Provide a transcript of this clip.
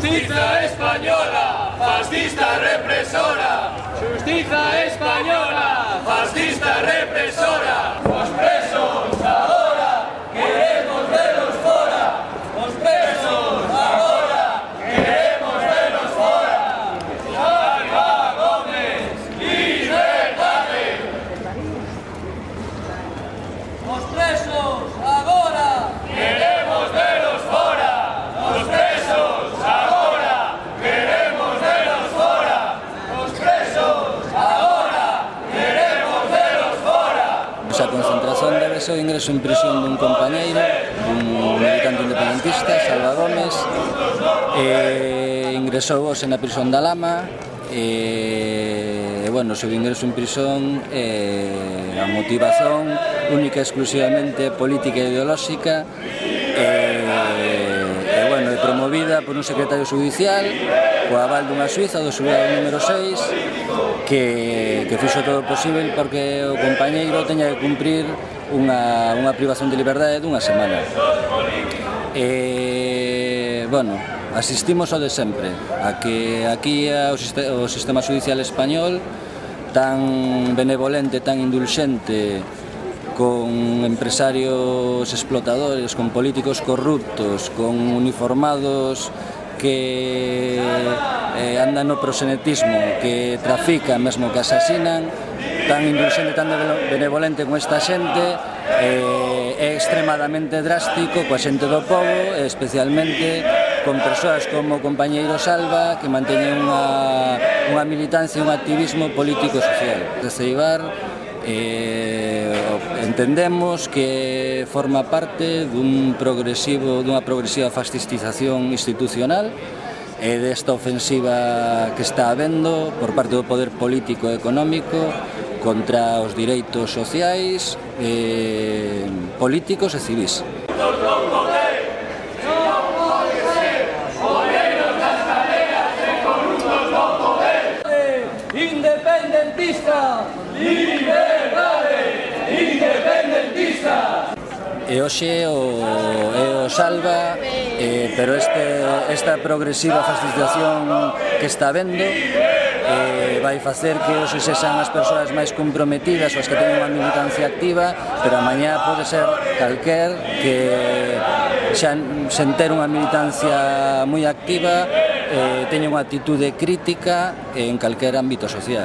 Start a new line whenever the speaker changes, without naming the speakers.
Xustiza española, fascista represora. Xustiza española, fascista represora. Os presos agora, queremos velos fora. Os presos agora, queremos velos fora. Alba Gómez, liberdade. Os presos agora, queremos velos fora. Os presos agora, queremos velos fora. Os presos agora, queremos velos fora.
Esa concentración debe ser o ingreso en prisión dun compañeiro, dun militante independentista, Salva Gómez. Ingresou hoxe na prisión da Lama. Bueno, o seu ingreso en prisión a motivación única e exclusivamente política e ideolóxica, bueno, é promovida por un secretario judicial co aval dunha suiza do xulgado número 6 que fixo todo o posible porque o compañeiro teña que cumprir unha privación de liberdade dunha semana. Bueno, asistimos ao de sempre, a que aquí o sistema judicial español, tan benevolente, tan indulxente, con empresarios explotadores, con políticos corruptos, con uniformados que andan no proxenetismo, que trafican, mesmo que asasinan, tan indulxente, tan benevolente con esta xente, é extremadamente drástico coa xente do povo, especialmente con persoas como o compañeiro Salva, que manteñen unha militancia e un activismo político e social. De Ceibar, entendemos que forma parte dunha progresiva fascistización institucional e desta ofensiva que está habendo por parte do poder político e económico contra os direitos sociais, políticos e civís.
Independentista, liberdade, independentista.
E hoxe é o Salva, pero esta progresiva fascistización que está vendo vai facer que hoxe sexan as persoas máis comprometidas ou as que teñen unha militancia activa, pero amañá pode ser calquer que xa sen ter unha militancia moi activa teña unha actitude crítica en calquer ámbito social.